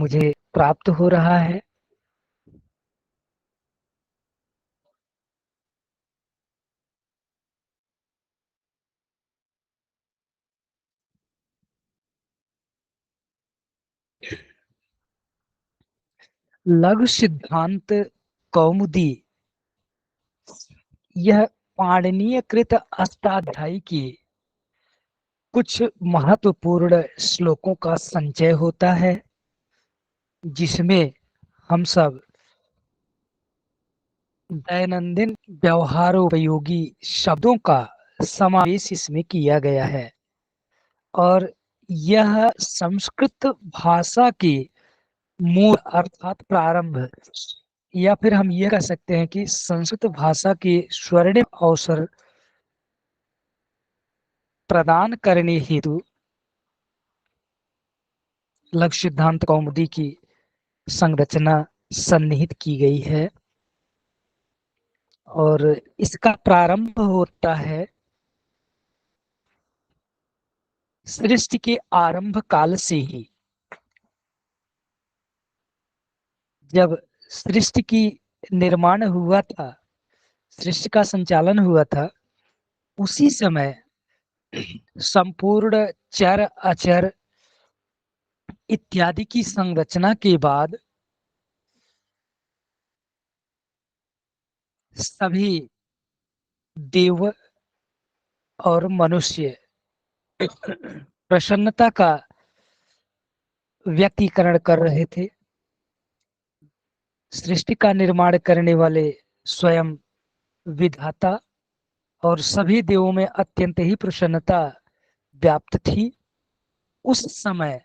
मुझे प्राप्त हो रहा है। लघु सिद्धांत कौमुदी यह पाणिनीय कृत अष्टाध्यायी की कुछ महत्वपूर्ण श्लोकों का संचय होता है, जिसमें हम सब दैनंदिन व्यवहारोपयोगी शब्दों का समावेश इसमें किया गया है। और यह संस्कृत भाषा की मूल अर्थात प्रारंभ, या फिर हम ये कह सकते हैं कि संस्कृत भाषा के स्वर्णिम अवसर प्रदान करने हेतु लघु सिद्धांत कौमुदी की संरचना सन्निहित की गई है। और इसका प्रारंभ होता है सृष्टि के आरंभ काल से ही। जब सृष्टि की निर्माण हुआ था, सृष्टि का संचालन हुआ था, उसी समय संपूर्ण चर अचर इत्यादि की संरचना के बाद सभी देव और मनुष्य प्रसन्नता का व्यक्तीकरण कर रहे थे। सृष्टि का निर्माण करने वाले स्वयं विधाता और सभी देवों में अत्यंत ही प्रसन्नता व्याप्त थी। उस समय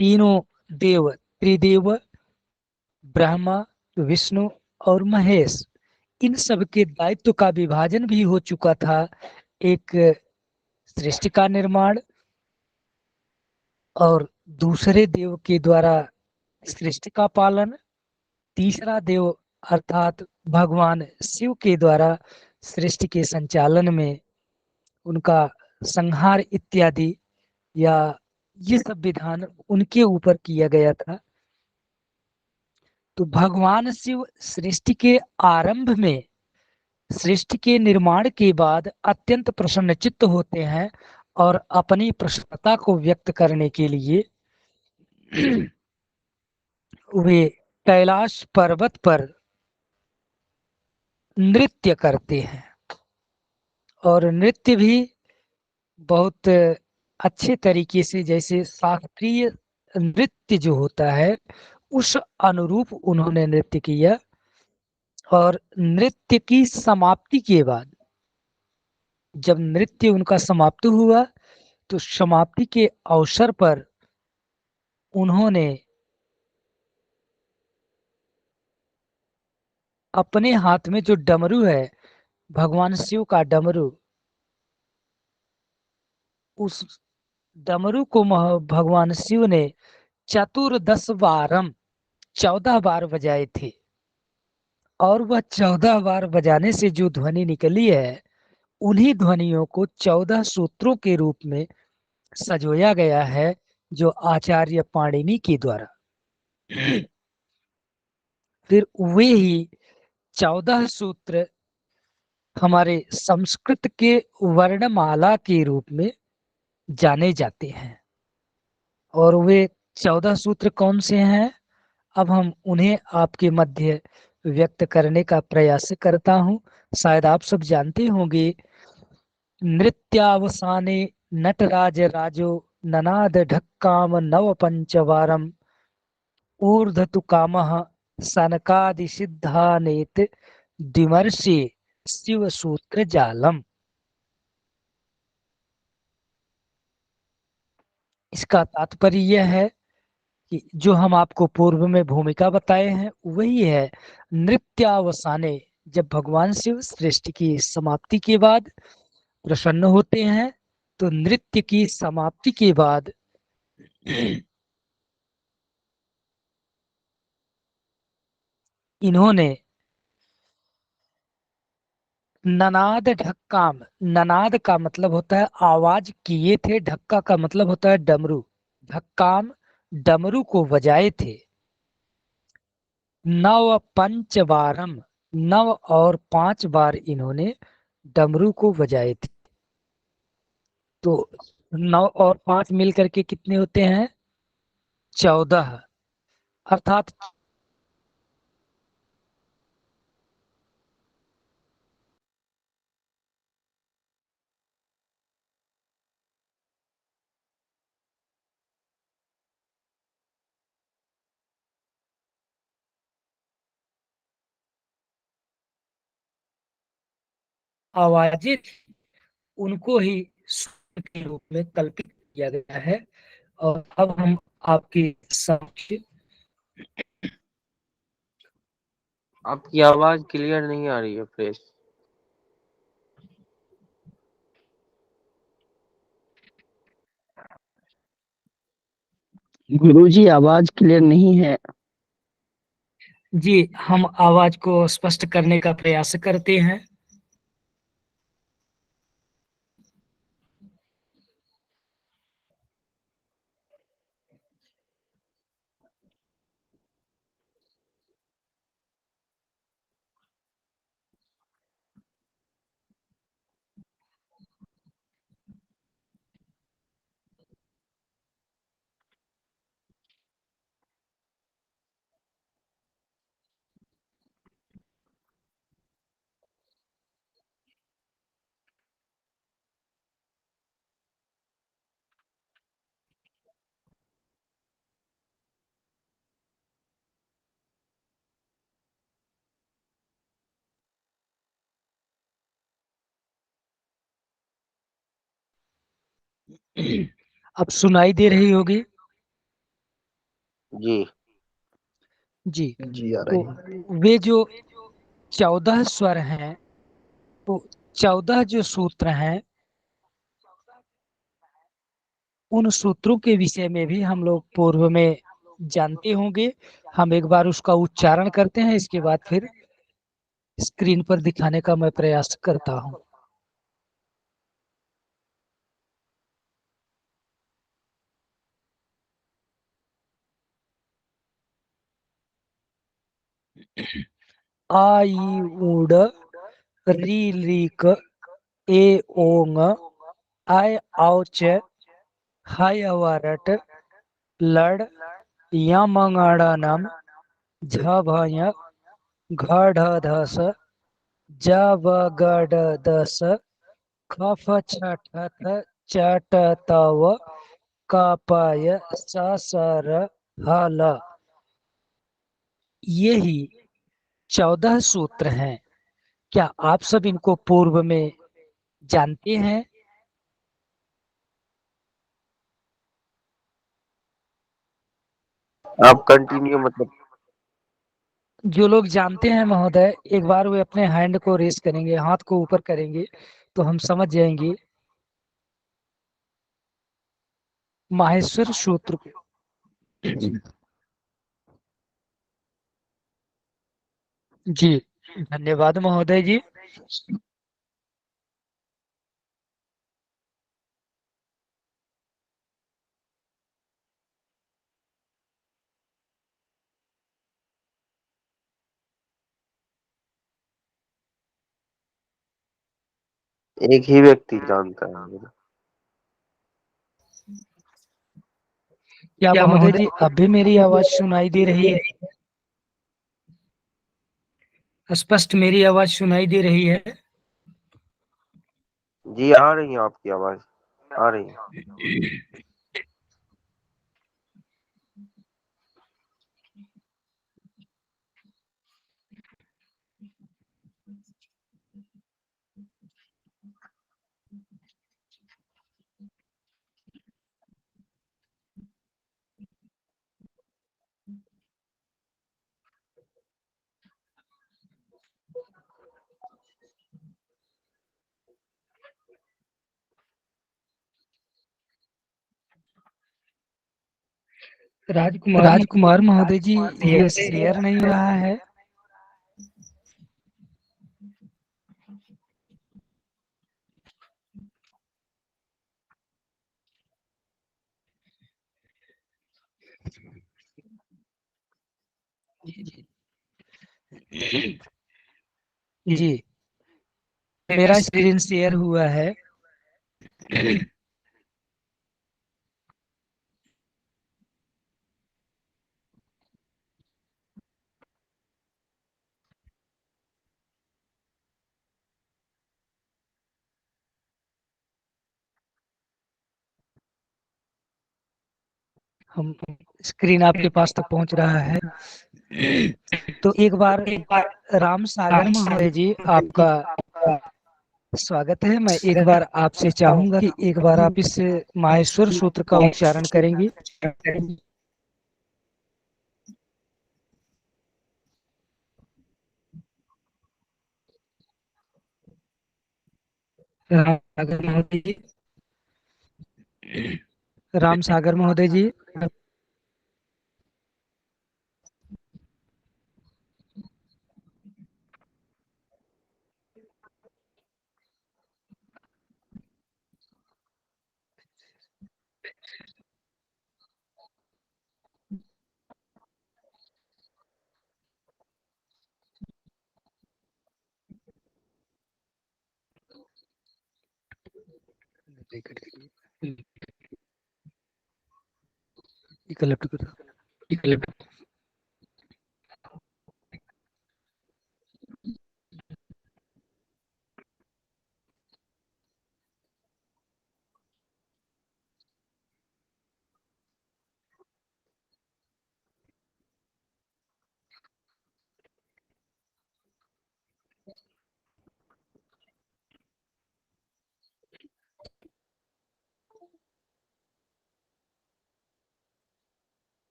तीनों देव, त्रिदेव, ब्रह्मा, विष्णु और महेश, इन सब के दायित्व का विभाजन भी हो चुका था। एक सृष्टि का निर्माण, और दूसरे देव के द्वारा सृष्टि का पालन, तीसरा देव अर्थात भगवान शिव के द्वारा सृष्टि के संचालन में उनका संहार इत्यादि, या ये सब विधान उनके ऊपर किया गया था। तो भगवान शिव सृष्टि के आरंभ में, सृष्टि के निर्माण के बाद अत्यंत प्रसन्नचित्त होते हैं, और अपनी प्रसन्नता को व्यक्त करने के लिए वे कैलाश पर्वत पर नृत्य करते हैं। और नृत्य भी बहुत अच्छे तरीके से, जैसे शास्त्रीय नृत्य जो होता है उस अनुरूप उन्होंने नृत्य किया। और नृत्य की समाप्ति के बाद, जब नृत्य उनका समाप्त हुआ, तो समाप्ति के अवसर पर उन्होंने अपने हाथ में जो डमरू है, भगवान शिव का डमरू, उस डमरू को भगवान शिव ने चतुर्दश बारम 14 बार बजाए थे। और वह 14 बार बजाने से जो ध्वनि निकली है, उन्हीं ध्वनियों को 14 सूत्रों के रूप में सजोया गया है, जो आचार्य पाणिनि के द्वारा। फिर वे ही 14 सूत्र हमारे संस्कृत के वर्णमाला के रूप में जाने जाते हैं। और वे 14 सूत्र कौन से हैं, अब हम उन्हें आपके मध्य व्यक्त करने का प्रयास करता हूं। शायद आप सब जानते होंगे। नृत्यावसाने नटराज राजो ननाद ढक्काम नव पंचवारम ऊर्धतु कामः सनकादि सिद्धानेत द्विमर्षि शिव सूत्र जालम। इसका तात्पर्य यह है कि जो हम आपको पूर्व में भूमिका बताए हैं वही है। नृत्यावसाने, जब भगवान शिव सृष्टि की समाप्ति के बाद प्रसन्न होते हैं, तो नृत्य की समाप्ति के बाद इन्होंने ननाद ढक्काम, ननाद का मतलब होता है आवाज किए थे, ढक्का का मतलब होता है डमरू। ढक्काम डमरू को बजाए थे। नव पंचवारम, नव और 5 बार इन्होंने डमरू को बजाए थे। तो 9 और 5 मिल करके कितने होते हैं? 14। अर्थात आवाजें उनको ही सुर के रूप में कल्पित किया गया है। और अब हम आपके समक्ष आपकी आवाज क्लियर नहीं आ रही है फ्रेश। गुरुजी आवाज क्लियर नहीं है। जी, हम आवाज को स्पष्ट करने का प्रयास करते हैं। अब सुनाई दे रही होगी। जी जी। जी आ तो रही है। वे जो 14 स्वर हैं, तो 14 जो सूत्र हैं, उन सूत्रों के विषय में भी हम लोग पूर्व में जानते होंगे। हम एक बार उसका उच्चारण करते हैं, इसके बाद फिर स्क्रीन पर दिखाने का मैं प्रयास करता हूँ। आ ई उड, री लीक, ए ओंग, आय औच, हाय अवारट, लड़, यमंगड़नम, झ भय, घ ढ धस, ज ब ग ड दस, ख फ छ ठ थ, च ट त व, क प य, स स र, ह ल। ये ही 14 सूत्र हैं। क्या आप सब इनको पूर्व में जानते हैं? आप कंटिन्यू मतलब। जो लोग जानते हैं महोदय, एक बार वे अपने हैंड को रेस करेंगे, हाथ को ऊपर करेंगे, तो हम समझ जाएंगे माहेश्वर सूत्र को। जी, धन्यवाद महोदय जी। एक ही व्यक्ति जानता है। क्या महोदय जी अब भी मेरी आवाज सुनाई दे रही है? स्पष्ट मेरी आवाज सुनाई दे रही है? जी आ रही है, आपकी आवाज आ रही है। राजकुमार महोदय जी, ये शेयर नहीं हो रहा है। जी, मेरा स्क्रीन शेयर हुआ है। हम स्क्रीन आपके पास तक पहुंच रहा है। तो एक बार राम सागर महोदय जी, आपका स्वागत है। मैं एक बार आपसे चाहूंगा कि एक बार आप इस माहेश्वर सूत्र का उच्चारण करेंगे। राम सागर महोदय जी, राम सागर महोदय जी।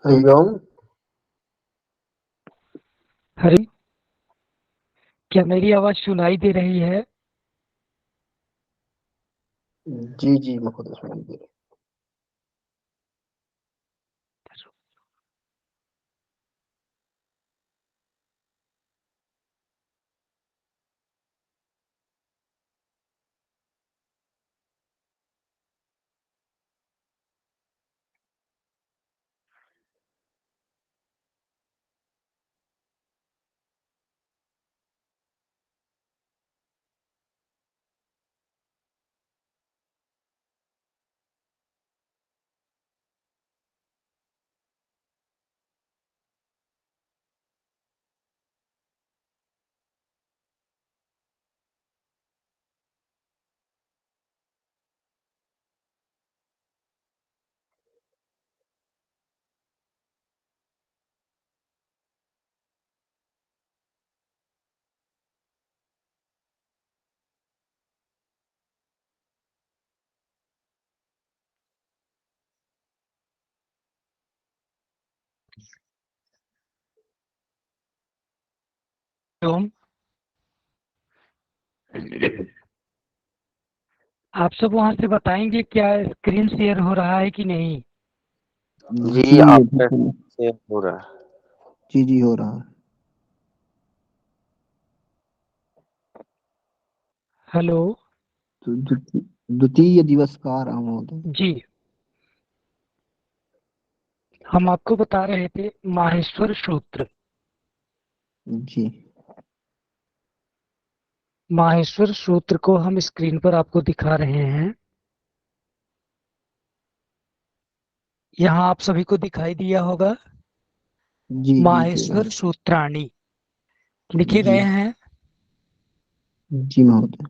हरिओम। हरि, क्या मेरी आवाज सुनाई दे रही है? जी जी महोदय, सुनाई दे रही। ओम, आप सब वहां से बताएंगे क्या स्क्रीन शेयर हो रहा है कि नहीं? जी, आपका से हो रहा है। जी जी हो रहा है। हेलो तो द्वितीय दिवस का आरंभ होता है। जी, हम आपको बता रहे थे माहेश्वर सूत्र। जी माहेश्वर सूत्र को हम स्क्रीन पर आपको दिखा रहे हैं। यहाँ आप सभी को दिखाई दिया होगा जी जी जी माहेश्वर सूत्राणी लिखे जी गए हैं। जी महोदय।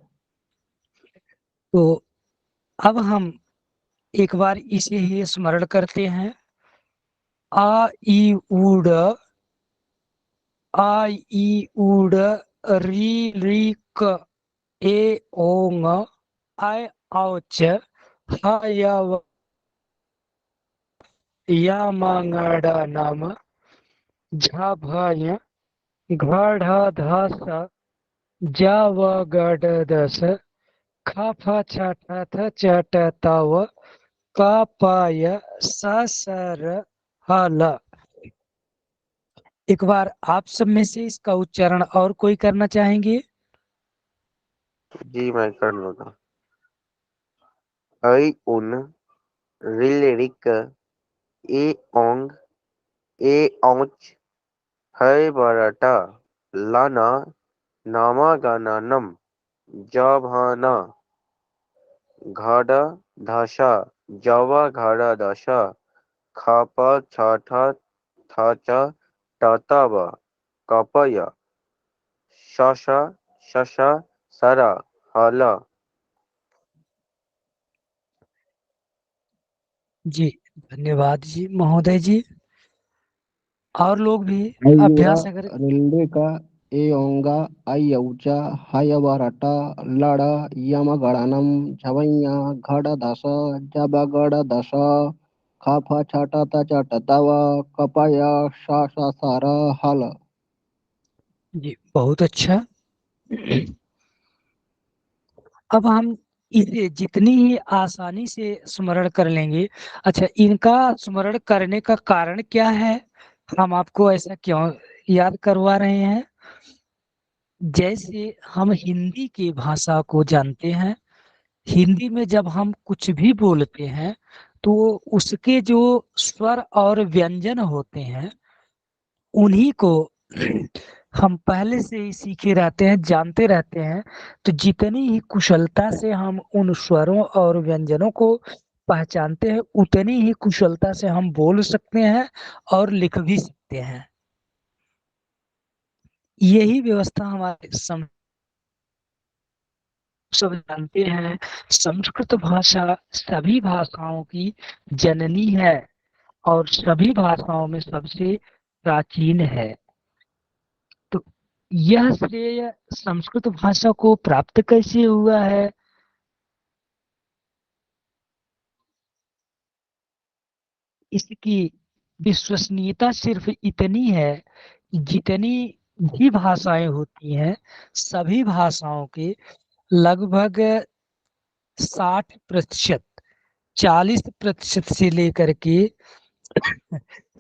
तो अब हम एक बार इसे ही स्मरण करते हैं। आ ई उड, आ ई उड, री री क, ए ओंग, आय औच, हा या व, या मांगड़ा नाम, झा भय, घ ढ ध स, जा व ग ड दस, ख फ छ ठ थ च ट त व, क प य स स र ह ल। एक बार आप सब में से इसका उच्चारण और कोई करना चाहेंगे? जी मैं कर लूंगा। ऐ उन, रिल रिक, ए ओंग, ए औच, है बराटा, लाना, नामा गानानम, जाभाना, घाड़ा धाशा, जावा घाड़ा दाशा, खापा छाठा थाचा टाताबा, कापया, शाशा शशा सरा हाला। जी धन्यवाद जी महोदय जी। और लोग भी आयुरा अभ्यास अगर रेल्वे का ए ओंगा आई औचा हाय बाराटा लाड़ा यमा गड़ानम झवैया घड़ा दासा जाबा गड़ा दासा खाफा छाटा ता चाटा तावा कपाया शा शा सारा हाल। जी बहुत अच्छा। अब हम इसे जितनी ही आसानी से स्मरण कर लेंगे। अच्छा, इनका स्मरण करने का कारण क्या है? हम आपको ऐसा क्यों याद करवा रहे हैं? जैसे हम हिंदी की भाषा को जानते हैं, हिंदी में जब हम कुछ भी बोलते हैं तो उसके जो स्वर और व्यंजन होते हैं उन्हीं को हम पहले से ही सीखे रहते हैं, जानते रहते हैं। तो जितनी ही कुशलता से हम उन स्वरों और व्यंजनों को पहचानते हैं उतनी ही कुशलता से हम बोल सकते हैं और लिख भी सकते हैं। यही व्यवस्था हमारे सब जानते हैं। संस्कृत भाषा सभी भाषाओं की जननी है और सभी भाषाओं में सबसे प्राचीन है। तो यह श्रेय संस्कृत भाषा को प्राप्त कैसे हुआ है? इसकी विश्वसनीयता सिर्फ इतनी है कि जितनी भी भाषाएं होती हैं सभी भाषाओं के लगभग 60%, 40% से लेकर के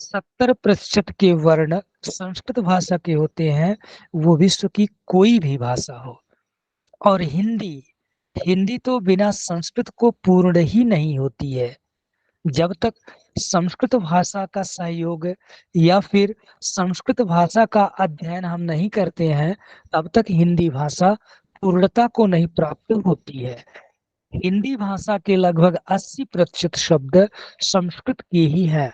70% के वर्ण संस्कृत भाषा के होते हैं, वो विश्व की कोई भी भाषा हो। और हिंदी, हिंदी तो बिना संस्कृत को पूर्ण ही नहीं होती है। जब तक संस्कृत भाषा का सहयोग या फिर संस्कृत भाषा का अध्ययन हम नहीं करते हैं तब तक हिंदी भाषा पूर्णता को नहीं प्राप्त होती है। हिंदी भाषा के लगभग 80% शब्द संस्कृत के ही हैं।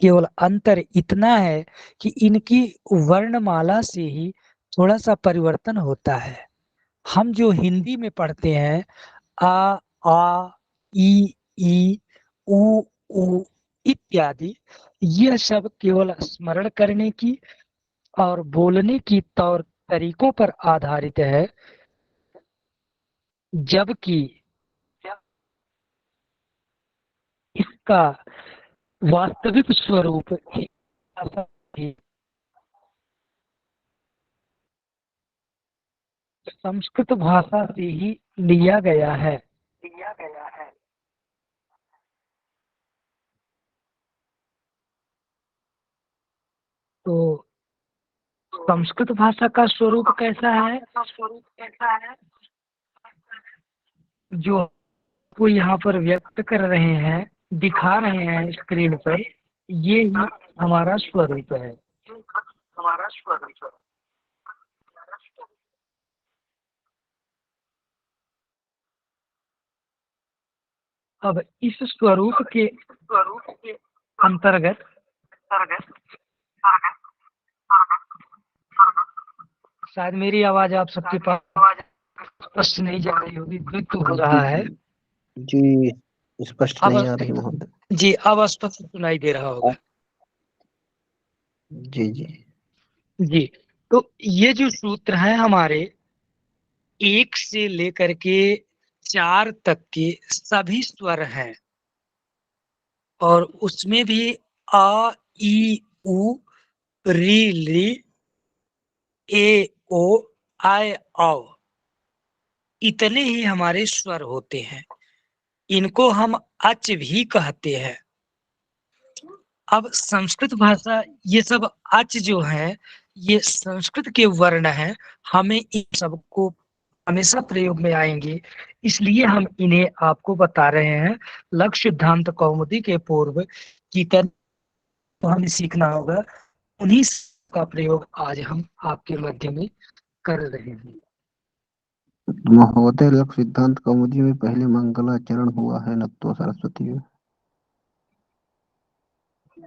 केवल अंतर इतना है कि इनकी वर्णमाला से ही थोड़ा सा परिवर्तन होता है। हम जो हिंदी में पढ़ते हैं आ ई उ ऊ इत्यादि, यह सब केवल स्मरण करने की और बोलने की तौर तरीकों पर आधारित है। जबकि इसका वास्तविक स्वरूप संस्कृत भाषा से ही लिया गया है। तो संस्कृत भाषा का स्वरूप कैसा है जो वो यहाँ पर व्यक्त कर रहे हैं, दिखा रहे हैं स्क्रीन पर? ये ही हमारा स्वरूप है। अब इस स्वरूप के अंतर्गत शायद मेरी आवाज आप सबके पास स्पष्ट नहीं जा रही होगी, द्वित्व हो रहा है। जी स्पष्ट अब नहीं आ रही महोदय। जी अब स्पष्ट सुनाई दे रहा होगा। जी जी जी, तो ये जो सूत्र है हमारे 1 से लेकर के 4 तक के सभी स्वर हैं, और उसमें भी अ, ई, उ, री, ली, ए, ओ, आय, औ, इतने ही हमारे स्वर होते हैं। इनको हम अच भी कहते हैं। अब संस्कृत भाषा, ये सब अच जो है ये संस्कृत के वर्ण हैं। हमें इन सबको हमेशा प्रयोग में आएंगे, इसलिए हम इन्हें आपको बता रहे हैं। लघु सिद्धांत कौमुदी के पूर्व की तरह तो हमें सीखना होगा, उन्हीं का प्रयोग आज हम आपके मध्य में कर रहे हैं। महोदय, लक्ष्य सिद्धांत कौमुदी में पहले मंगलाचरण हुआ है नत्वा सरस्वती में।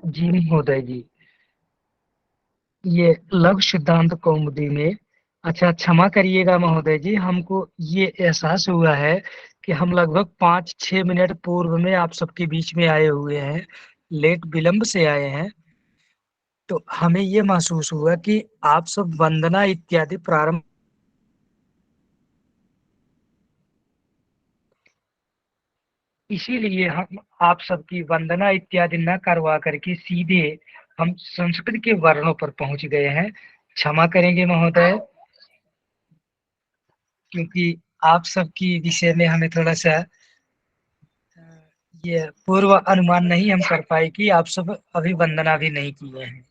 जी महोदय जी, ये लघु सिद्धांत कौमुदी में, अच्छा क्षमा करिएगा महोदय जी, हमको ये एहसास हुआ है कि हम लगभग 5-6 मिनट पूर्व में आप सबके बीच में आए हुए हैं, लेट विलंब से आए हैं। तो हमें ये महसूस हुआ कि आप सब वंदना इत्यादि प्रारंभ, इसीलिए हम आप सबकी वंदना इत्यादि न करवा करके सीधे हम संस्कृत के वर्णों पर पहुंच गए हैं। क्षमा करेंगे महोदय, क्योंकि आप सबकी विषय में हमें थोड़ा सा ये पूर्व अनुमान नहीं हम कर पाए कि आप सब अभी वंदना भी नहीं किए हैं।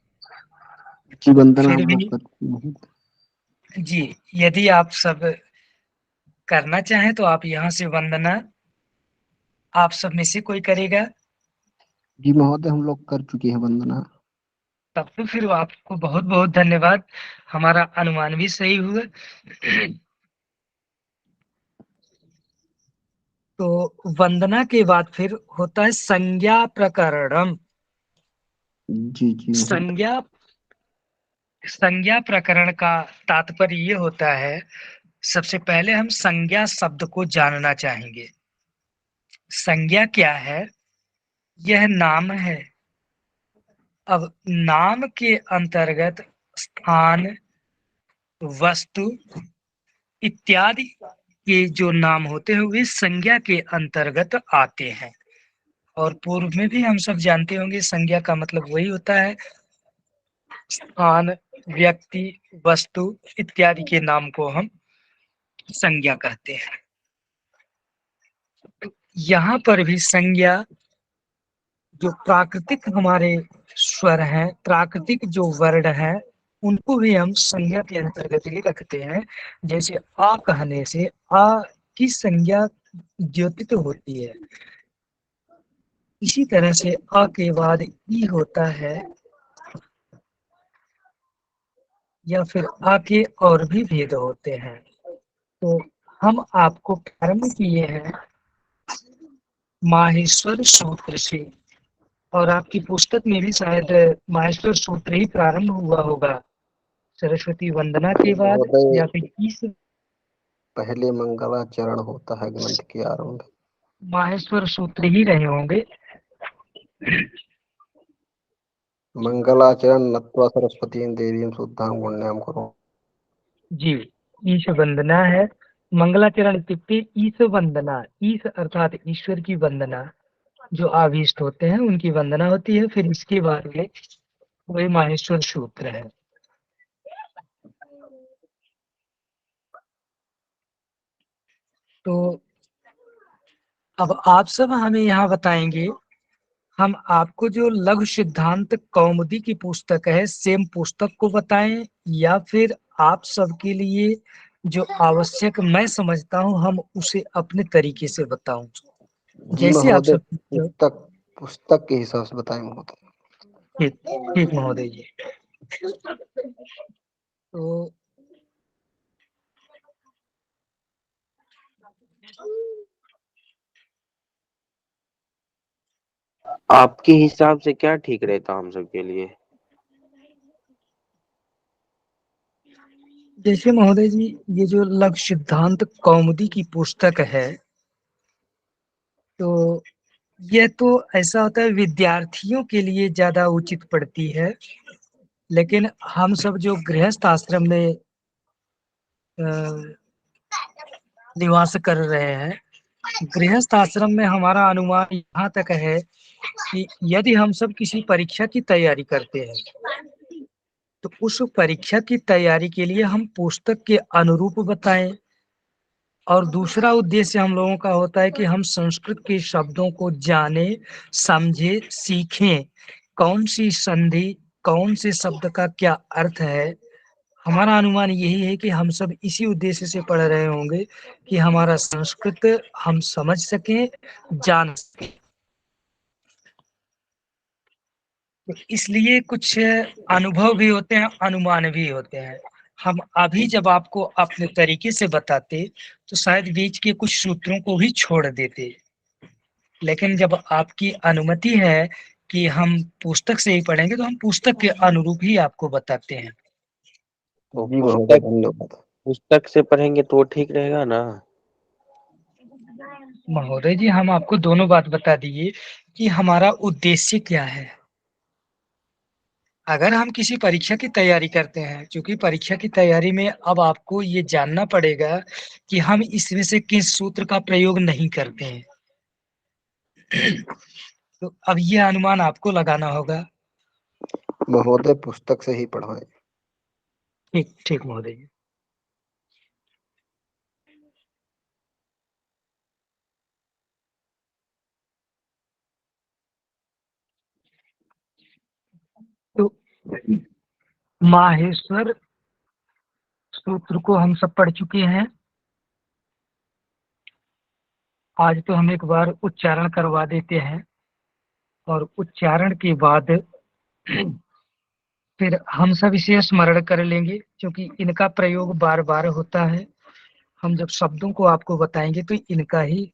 जी तो वंदना फिर हम भी लोग करते हैं। जी, यदि आप सब करना चाहें तो आप यहाँ से वंदना आप सब में से कोई करेगा, जी महोदय, हम लोग कर चुके हैं वंदना। तब तो फिर आपको बहुत बहुत धन्यवाद, हमारा अनुमान भी सही हुआ। तो वंदना के बाद फिर होता है संज्ञा प्रकरणम। जी जी महोदय। संज्ञा संज्ञा प्रकरण का तात्पर्य ये होता है, सबसे पहले हम संज्ञा शब्द को जानना चाहेंगे। संज्ञा क्या है? यह नाम है। अब नाम के अंतर्गत स्थान, वस्तु इत्यादि के जो नाम होते हैं वे संज्ञा के अंतर्गत आते हैं। और पूर्व में भी हम सब जानते होंगे संज्ञा का मतलब वही होता है, स्थान, व्यक्ति, वस्तु इत्यादि के नाम को हम संज्ञा कहते हैं। तो यहाँ पर भी संज्ञा, जो प्राकृतिक हमारे स्वर हैं, प्राकृतिक जो वर्ण हैं, उनको भी हम संज्ञा के अंतर्गत ही रखते हैं। जैसे आ कहने से आ की संज्ञा द्योतित होती है, इसी तरह से अ के बाद ई होता है, या फिर आ के और भी भेद होते हैं। तो हम आपको प्रारंभ किए हैं माहेश्वर सूत्र से, और आपकी पुस्तक में भी शायद माहेश्वर सूत्र ही प्रारंभ हुआ होगा सरस्वती वंदना के बाद, महोदय, या फिर इस पहले मंगलाचरण होता है ग्रंथ के आरंभ। माहेश्वर सूत्र ही रहे होंगे। मंगलाचरण नत्वा सरस्वती देवीं शुद्धां पुण्यां करो। जी, ईश वंदना है। मंगलाचरण इत्युक्ते ईश वंदना, ईश अर्थात ईश्वर की वंदना, जो आविष्ट होते हैं उनकी वंदना होती है। फिर इसके बाद में वही माहेश्वर सूत्र है। तो अब आप सब हमें यहाँ बताएंगे, हम आपको जो लघु सिद्धांत कौमुदी की पुस्तक है सेम पुस्तक को बताएं, या फिर आप सबके लिए जो आवश्यक मैं समझता हूँ हम उसे अपने तरीके से बताऊं, जी जैसे आप महोदय, सब। पुस्तक पुस्तक के हिसाब से बताएं महोदय। ठीक ठीक महोदय जी। तो आपके हिसाब से क्या ठीक रहता हम सबके लिए? जैसे महोदय जी, ये जो लघु सिद्धांत कौमुदी की पुस्तक है, तो यह तो ऐसा होता है विद्यार्थियों के लिए ज्यादा उचित पड़ती है, लेकिन हम सब जो गृहस्थ आश्रम में अ, निवास कर रहे हैं, गृहस्थ आश्रम में हमारा अनुमान यहाँ तक है कि यदि हम सब किसी परीक्षा की तैयारी करते हैं, तो उस परीक्षा की तैयारी के लिए हम पुस्तक के अनुरूप बताएं। और दूसरा उद्देश्य हम लोगों का होता है कि हम संस्कृत के शब्दों को जाने, समझे, सीखें, कौन सी संधि, कौन से शब्द का क्या अर्थ है। हमारा अनुमान यही है कि हम सब इसी उद्देश्य से पढ़ रहे होंगे कि हमारा संस्कृत हम समझ सकें, जान सकें। तो इसलिए कुछ अनुभव भी होते हैं, अनुमान भी होते हैं। हम अभी जब आपको अपने तरीके से बताते, तो शायद बीच के कुछ सूत्रों को भी छोड़ देते, लेकिन जब आपकी अनुमति है कि हम पुस्तक से ही पढ़ेंगे, तो हम पुस्तक के अनुरूप ही आपको बताते हैं। तो जी महोदय, पुस्तक धन्यवाद। पुस्तक से पढ़ेंगे तो वो ठीक रहेगा ना? महोदय जी, हम आपको दोनों बात बता दिए कि हमारा उद्देश्य क्या है। अगर हम किसी परीक्षा की तैयारी करते हैं, क्योंकि परीक्षा की तैयारी में अब आपको ये जानना पड़ेगा कि हम इसमें से किस सूत्र का प्रयोग नहीं करते हैं। तो अब ये अनुमान आपको लगाना होगा। महोदय, पुस्तक से ही पढ़ाएं। ठीक ठीक महोदय जी। तो माहेश्वर सूत्र को हम सब पढ़ चुके हैं। आज तो हम एक बार उच्चारण करवा देते हैं, और उच्चारण के बाद फिर हम सब इसे स्मरण कर लेंगे, क्योंकि इनका प्रयोग बार बार होता है। हम जब शब्दों को आपको बताएंगे तो इनका ही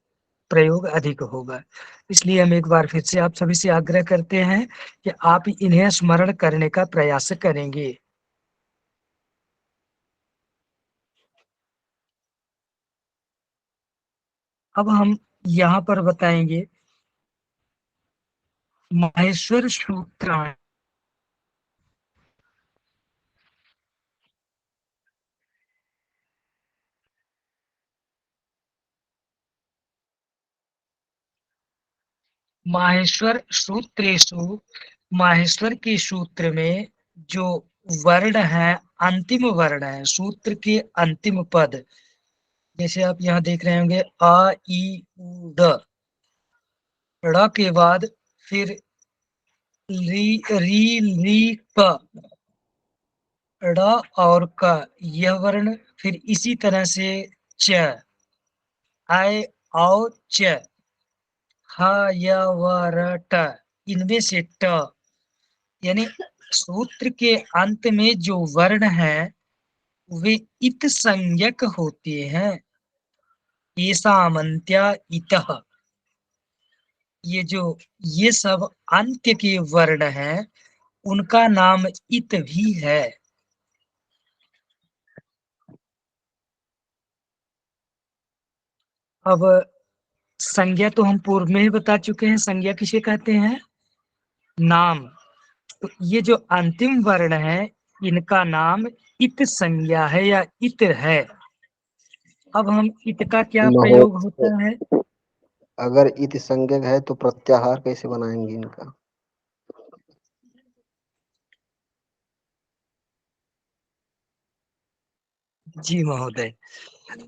प्रयोग अधिक होगा। इसलिए हम एक बार फिर से आप सभी से आग्रह करते हैं कि आप इन्हें स्मरण करने का प्रयास करेंगे। अब हम यहाँ पर बताएंगे माहेश्वर सूत्र। माहेश्वर सूत्रेषु, माहेश्वर के सूत्र में जो वर्ण है, अंतिम वर्ण है, सूत्र के अंतिम पद, जैसे आप यहाँ देख रहे होंगे अ ई उ ड, ड़ के बाद फिर री री री क, ड़ और क, यह वर्ण, फिर इसी तरह से च, आय औ च, ह य व र ट, इनमें से ट, यानी सूत्र के अंत में जो वर्ण है वे इत संज्ञक होते हैं। येषामन्त्या इतः, ये सब अंत्य के वर्ण हैं, उनका नाम इत भी है। अब संज्ञा तो हम पूर्व में ही बता चुके हैं, संज्ञा किसे कहते हैं? नाम। तो ये जो अंतिम वर्ण है, इनका नाम इत संज्ञा है या इत है। अब हम इत का क्या प्रयोग महोदय, होता है? अगर इत संज्ञक है तो प्रत्याहार कैसे बनाएंगे इनका? जी महोदय,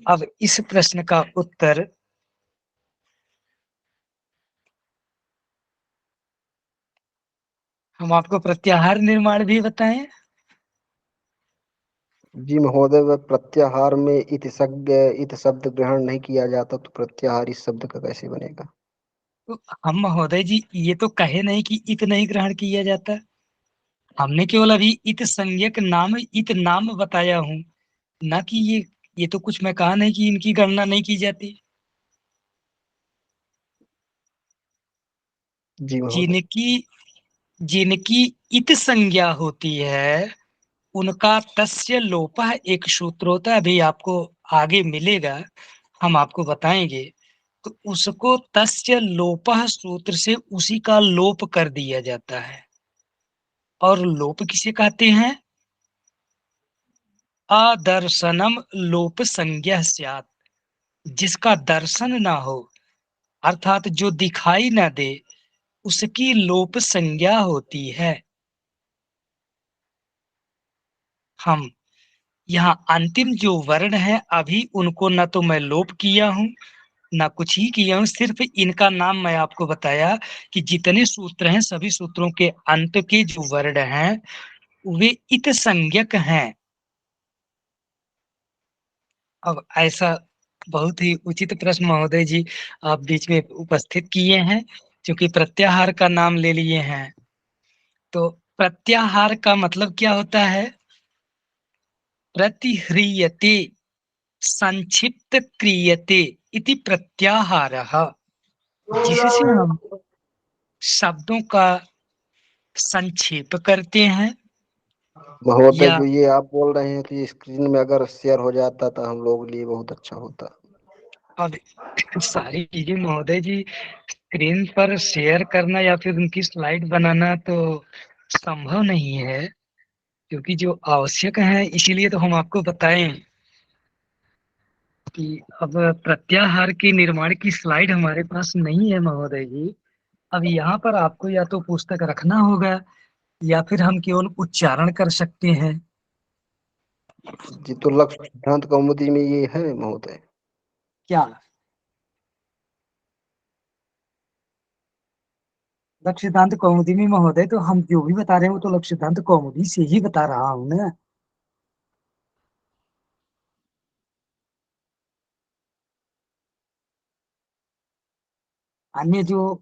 अब इस प्रश्न का उत्तर हम आपको प्रत्याहार निर्माण भी बताएं। जी महोदय, वह प्रत्याहार में इत शब्द ग्रहण नहीं किया जाता, तो प्रत्याहार इस शब्द का कैसे बनेगा? तो हम महोदय जी, ये तो कहे नहीं कि इत नहीं ग्रहण किया जाता। हमने केवल अभी इत संज्ञक नाम इत नाम बताया हूं, ना कि ये तो कुछ मैं कहा नहीं कि इनकी गणना नहीं की जाती। जी महोदय। जिनकी जिनकी इत संज्ञा होती है उनका तस्य लोपः एक सूत्र होता है, अभी आपको आगे मिलेगा, हम आपको बताएंगे। तो उसको तस्य लोपः सूत्र से उसी का लोप कर दिया जाता है। और लोप किसे कहते हैं? अदर्शनम लोप संज्ञा स्यात्। जिसका दर्शन ना हो, अर्थात जो दिखाई ना दे, उसकी लोप संज्ञा होती है। हम यहाँ अंतिम जो वर्ण है अभी उनको न तो मैं लोप किया हूं ना कुछ ही किया हूं, सिर्फ इनका नाम मैं आपको बताया कि जितने सूत्र हैं सभी सूत्रों के अंत के जो वर्ण हैं वे इत संज्ञक हैं। अब ऐसा बहुत ही उचित प्रश्न महोदय जी आप बीच में उपस्थित किए हैं, क्योंकि प्रत्याहार का नाम ले लिए हैं। तो प्रत्याहार का मतलब क्या होता है? प्रतिह्रियते संक्षिप्त क्रियते इति प्रत्याहारः। जिससे हम शब्दों का संक्षेप करते हैं महोदय या जो ये आप बोल रहे हैं तो ये स्क्रीन में अगर शेयर हो जाता तो हम लोग लिए बहुत अच्छा होता। अब सारी चीजें महोदय जी स्क्रीन पर शेयर करना या फिर उनकी स्लाइड बनाना तो संभव नहीं है, क्योंकि जो आवश्यक है इसीलिए तो हम आपको बताएं कि अब प्रत्याहार के निर्माण की स्लाइड हमारे पास नहीं है महोदय जी। अब यहाँ पर आपको या तो पुस्तक रखना होगा या फिर हम केवल उच्चारण कर सकते हैं। जी तो लक्ष्य सिद्धांत कौमुदी में ये है महोदय? क्या लक्ष्य सिद्धांत कौमुदी में महोदय? तो हम जो भी बता रहे हैं वो तो लक्ष्य सिद्धांत कौमुदी से ही बता रहा हूँ ना। अन्य जो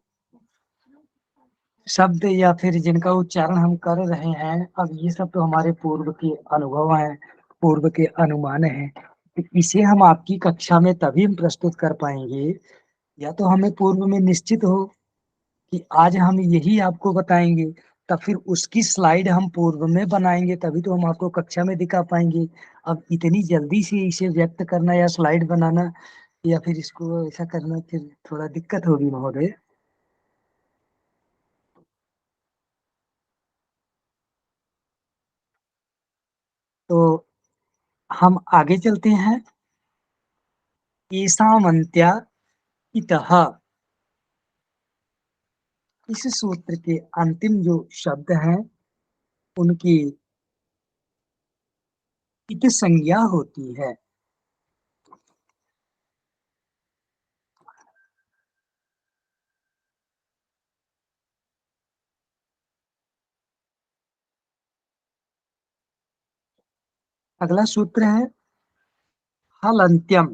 शब्द या फिर जिनका उच्चारण हम कर रहे हैं, अब ये सब तो हमारे पूर्व के अनुभव हैं, पूर्व के अनुमान हैं। तो इसे हम आपकी कक्षा में तभी हम प्रस्तुत कर पाएंगे, या तो हमें पूर्व में निश्चित हो कि आज हम यही आपको बताएंगे, तब फिर उसकी स्लाइड हम पूर्व में बनाएंगे, तभी तो हम आपको कक्षा में दिखा पाएंगे। अब इतनी जल्दी से इसे व्यक्त करना या स्लाइड बनाना या फिर इसको ऐसा करना, फिर थोड़ा दिक्कत होगी महोदय। तो हम आगे चलते हैं। ईसामन्त्या इतः, इस सूत्र के अंतिम जो शब्द हैं उनकी इत संज्ञा होती है। अगला सूत्र है हलंत्यम।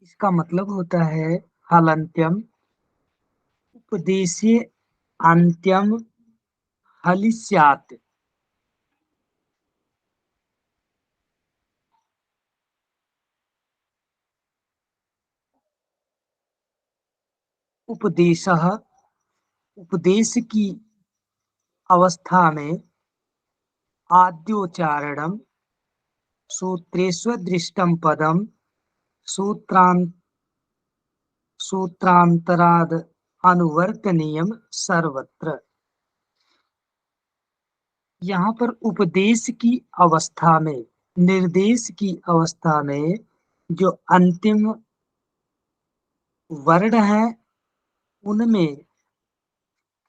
इसका मतलब होता है हलंत्यम उपदेशे अंत्यम हलिस्यात्। उपदेशः, उपदेश की अवस्था में आद्योच्चारणम सूत्रेष्वदृष्टम पदम सूत्रांत सूत्रांतराद अनुवर्तनीयम सर्वत्र। यहाँ पर उपदेश की अवस्था में, निर्देश की अवस्था में जो अंतिम वर्ण है उनमें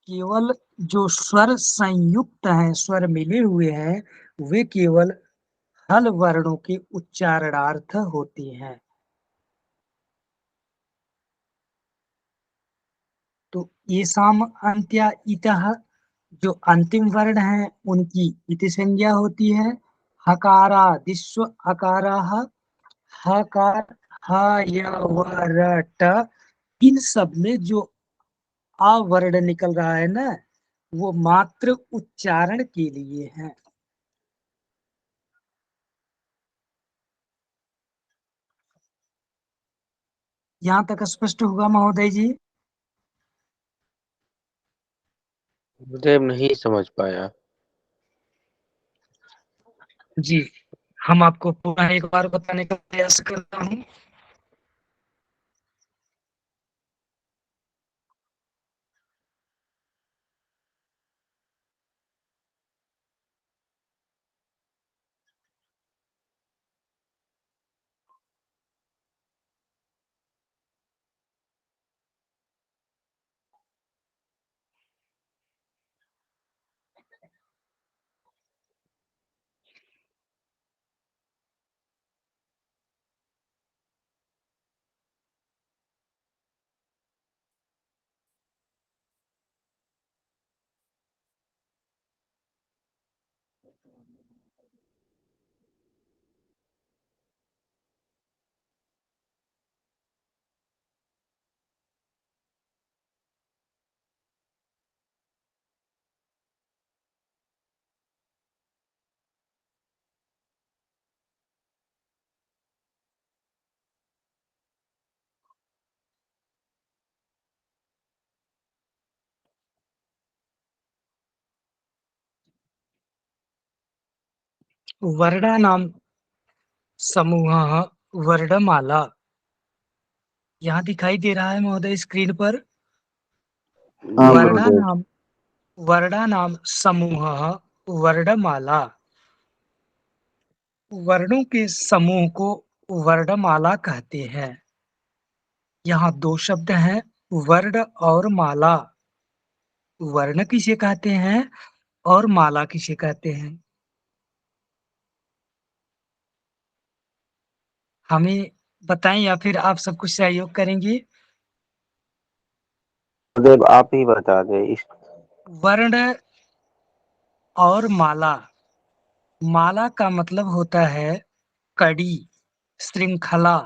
केवल जो स्वर संयुक्त हैं, स्वर मिले हुए हैं, वे केवल हल वर्णों के उच्चारणार्थ होते हैं। तो ये साम अंत्या इतः, जो अंतिम वर्ण है उनकी इति संज्ञा होती है। हकारा दिस्व अकाराः, हकार ह य व र ट, इन सब में जो आ वर्ण निकल रहा है ना, वो मात्र उच्चारण के लिए है। यहाँ तक स्पष्ट होगा महोदय जी? गुरुदेव नहीं समझ पाया। जी, हम आपको पुनः एक बार बताने का प्रयास करता हूँ। वर्णानाम समूह वर्णमाला, यहाँ दिखाई दे रहा है महोदय स्क्रीन पर। हाँ गुरुदेव। वर्णानाम वर्णानाम समूह वर्णमाला, वर्णों के समूह को वर्णमाला कहते हैं। यहाँ दो शब्द हैं, वर्ण और माला। वर्ण किसे कहते हैं और माला किसे कहते हैं? हमें बताएं या फिर आप सब कुछ सहयोग करेंगे? गुरुदेव आप ही बता दें इस। वर्ण और माला। माला का मतलब होता है कड़ी, श्रृंखला।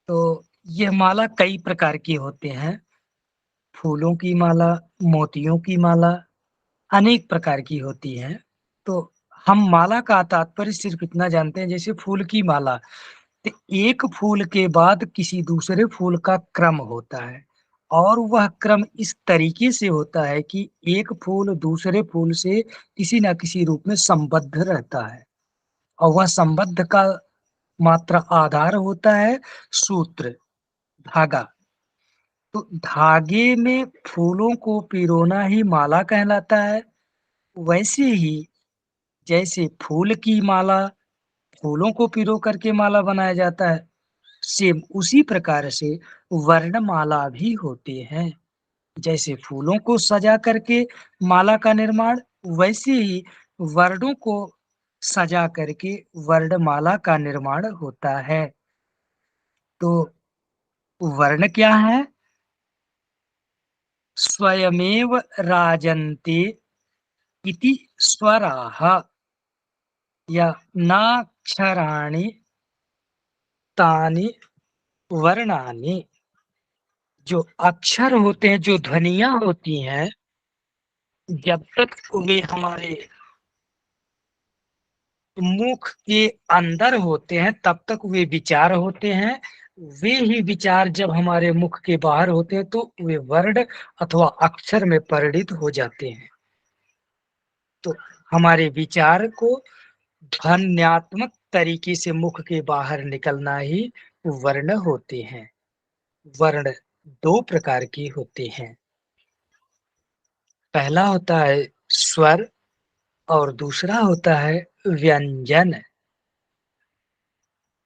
तो यह माला कई प्रकार की होते हैं। फूलों की माला, मोतियों की माला, अनेक प्रकार की होती है। तो हम माला का तात्पर्य सिर्फ इतना जानते हैं, जैसे फूल की माला, तो एक फूल के बाद किसी दूसरे फूल का क्रम होता है, और वह क्रम इस तरीके से होता है कि एक फूल दूसरे फूल से किसी न किसी रूप में संबद्ध रहता है, और वह संबद्ध का मात्र आधार होता है सूत्र, धागा। तो धागे में फूलों को पिरोना ही माला कहलाता है। वैसे ही जैसे फूल की माला, फूलों को पिरो करके माला बनाया जाता है, सेम उसी प्रकार से वर्णमाला भी होते हैं। जैसे फूलों को सजा करके माला का निर्माण, वैसे ही वर्णों को सजा करके वर्णमाला का निर्माण होता है। तो वर्ण क्या है? स्वयमेव राजन्ते इति स्वराः, या नाक्षराणि तानि वर्णानि। जो अक्षर होते हैं, जो ध्वनियां होती हैं, जब तक वे हमारे मुख के अंदर होते हैं तब तक वे विचार होते हैं। वे ही विचार जब हमारे मुख के बाहर होते हैं तो वे वर्ण अथवा अक्षर में परिणित हो जाते हैं। तो हमारे विचार को ध्वन्यात्मक तरीके से मुख के बाहर निकलना ही वर्ण होते हैं। वर्ण दो प्रकार के होते हैं। पहला होता है स्वर और दूसरा होता है व्यंजन।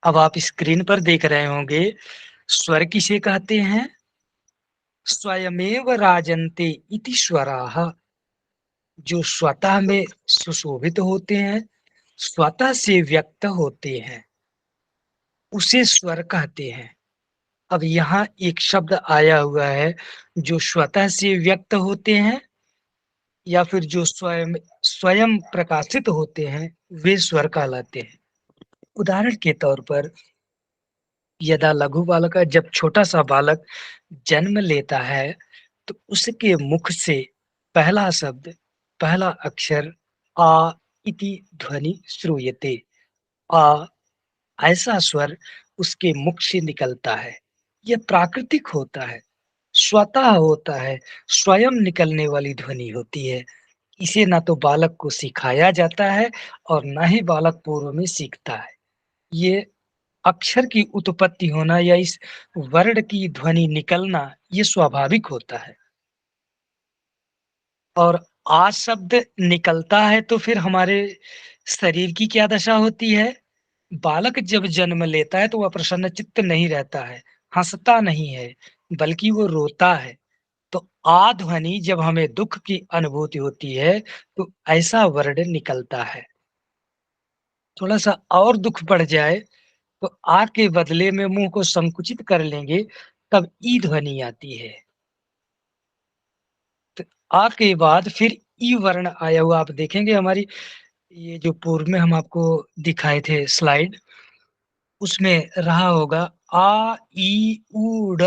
अब आप स्क्रीन पर देख रहे होंगे, स्वर किसे कहते हैं? स्वयमेव राजन्ते इति स्वराः, जो स्वतः में सुशोभित होते हैं, स्वतः से व्यक्त होते हैं, उसे स्वर कहते हैं। अब यहाँ एक शब्द आया हुआ है, जो स्वतः से व्यक्त होते हैं या फिर जो स्वयं स्वयं प्रकाशित होते हैं, वे स्वर कहलाते हैं। उदाहरण के तौर पर यदा लघु बालक, जब छोटा सा बालक जन्म लेता है तो उसके मुख से पहला शब्द, पहला अक्षर आ इति ध्वनि श्रूयते। आ, ऐसा स्वर उसके मुख से निकलता है। यह प्राकृतिक होता है, स्वतः होता है, स्वयं निकलने वाली ध्वनि होती है। इसे ना तो बालक को सिखाया जाता है और ना ही बालक पूर्व में सीखता है। ये अक्षर की उत्पत्ति होना या इस वर्ण की ध्वनि निकलना ये स्वाभाविक होता है। और आ शब्द निकलता है तो फिर हमारे शरीर की क्या दशा होती है? बालक जब जन्म लेता है तो वह प्रसन्न चित्त नहीं रहता है, हंसता नहीं है, बल्कि वो रोता है। तो आ ध्वनि जब हमें दुख की अनुभूति होती है तो ऐसा वर्ण निकलता है। थोड़ा सा और दुख बढ़ जाए तो आ के बदले में मुंह को संकुचित कर लेंगे, तब ई ध्वनि आती है। तो आ के बाद फिर ई वर्ण आया हुआ आप देखेंगे हमारी ये जो पूर्व में हम आपको दिखाए थे स्लाइड, उसमें रहा होगा आ ई उ ड।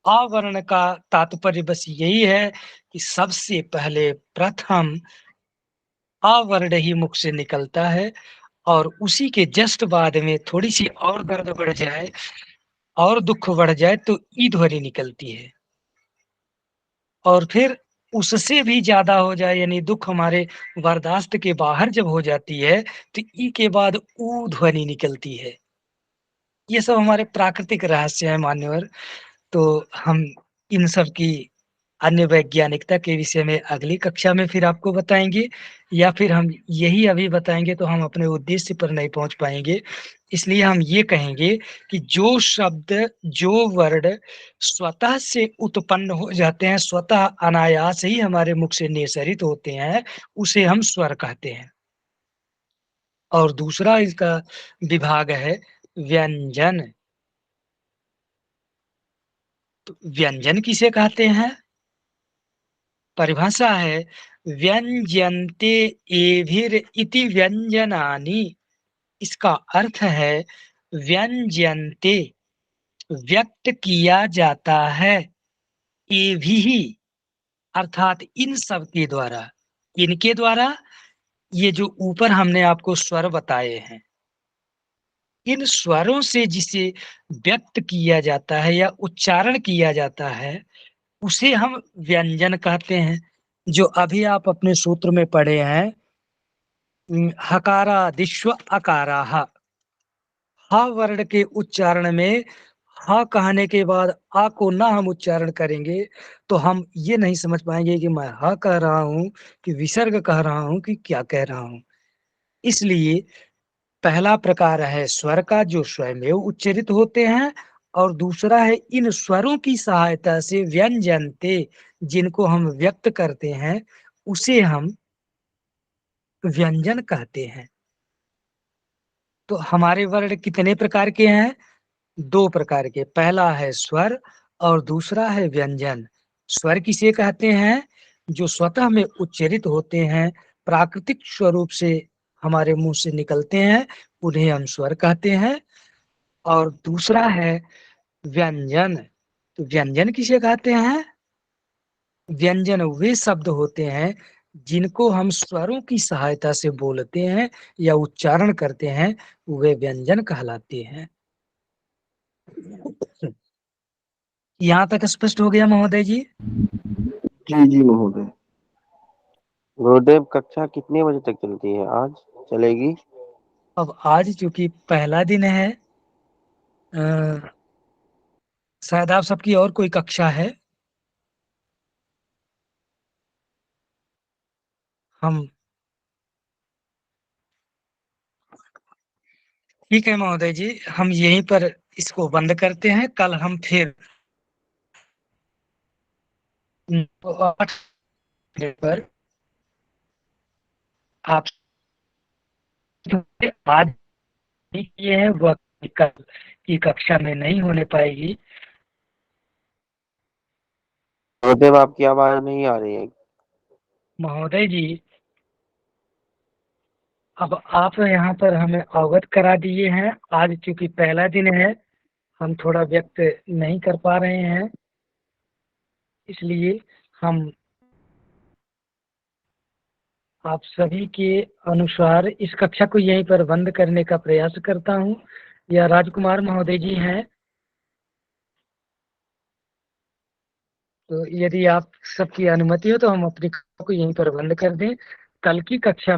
आ वर्ण का तात्पर्य बस यही है कि सबसे पहले प्रथम आ वर्ण ही मुख से निकलता है और उसी के जस्ट बाद में थोड़ी सी और दर्द बढ़ जाए और दुख बढ़ जाए तो ई ध्वनि निकलती है। और फिर उससे भी ज्यादा हो जाए यानी दुख हमारे बर्दाश्त के बाहर जब हो जाती है तो ई के बाद ऊ ध्वनि निकलती है। ये सब हमारे प्राकृतिक रहस्य है मान्यवर। तो हम इन सब की अन्य वैज्ञानिकता के विषय में अगली कक्षा में फिर आपको बताएंगे, या फिर हम यही अभी बताएंगे तो हम अपने उद्देश्य पर नहीं पहुंच पाएंगे। इसलिए हम ये कहेंगे कि जो शब्द, जो वर्ण स्वतः से उत्पन्न हो जाते हैं, स्वतः अनायास ही हमारे मुख से निःसरित होते हैं, उसे हम स्वर कहते हैं। और दूसरा इसका विभाग है व्यंजन। तो व्यंजन किसे कहते हैं? परिभाषा है व्यंजन्ते एभिर इति व्यंजनानि। इसका अर्थ है व्यंजन्ते, व्यक्त किया जाता है, एभिहि अर्थात इन सब के द्वारा। इनके द्वारा, ये जो ऊपर हमने आपको स्वर बताए हैं, इन स्वरों से जिसे व्यक्त किया जाता है या उच्चारण किया जाता है उसे हम व्यंजन कहते हैं। जो अभी आप अपने सूत्र में पढ़े हैं, हकारादिश्व अकाराः। ह वर्ण के उच्चारण में ह कहने के बाद आ को ना हम उच्चारण करेंगे तो हम ये नहीं समझ पाएंगे कि मैं ह कह रहा हूँ कि विसर्ग कह रहा हूँ कि क्या कह रहा हूँ। इसलिए पहला प्रकार है स्वर का जो स्वयमेव उच्चरित होते हैं, और दूसरा है इन स्वरों की सहायता से व्यंजनते, जिनको हम व्यक्त करते हैं उसे हम व्यंजन कहते हैं। तो हमारे वर्ण कितने प्रकार के हैं? दो प्रकार के। पहला है स्वर और दूसरा है व्यंजन। स्वर किसे कहते हैं? जो स्वतः में उच्चरित होते हैं, प्राकृतिक स्वरूप से हमारे मुंह से निकलते हैं, उन्हें हम स्वर कहते हैं। और दूसरा है व्यंजन। तो व्यंजन किसे कहते हैं? व्यंजन वे शब्द होते हैं जिनको हम स्वरों की सहायता से बोलते हैं या उच्चारण करते हैं, वे व्यंजन कहलाते हैं। यहाँ तक स्पष्ट हो गया महोदय जी? जी जी महोदय। गुरुदेव कक्षा कितने बजे तक चलती है आज? चलेगी? अब आज चूंकि पहला दिन है, शायद आप सबकी और कोई कक्षा है। हम ठीक है महोदय जी, हम यहीं पर इसको बंद करते हैं। कल हम फिर 8 पर आप आज ये है वह कल की कक्षा में नहीं होने पाएगी। गुरुदेव आपकी आवाज नहीं आ रही है। महोदय जी, अब आप यहाँ पर हमें अवगत करा दिए हैं। आज चूंकि पहला दिन है हम थोड़ा व्यक्त नहीं कर पा रहे हैं, इसलिए हम आप सभी के अनुसार इस कक्षा को यहीं पर बंद करने का प्रयास करता हूं। या राजकुमार महोदय जी हैं, तो यदि आप सबकी अनुमति हो तो हम अपनी कक्षा को यहीं पर बंद कर दें। कल की कक्षा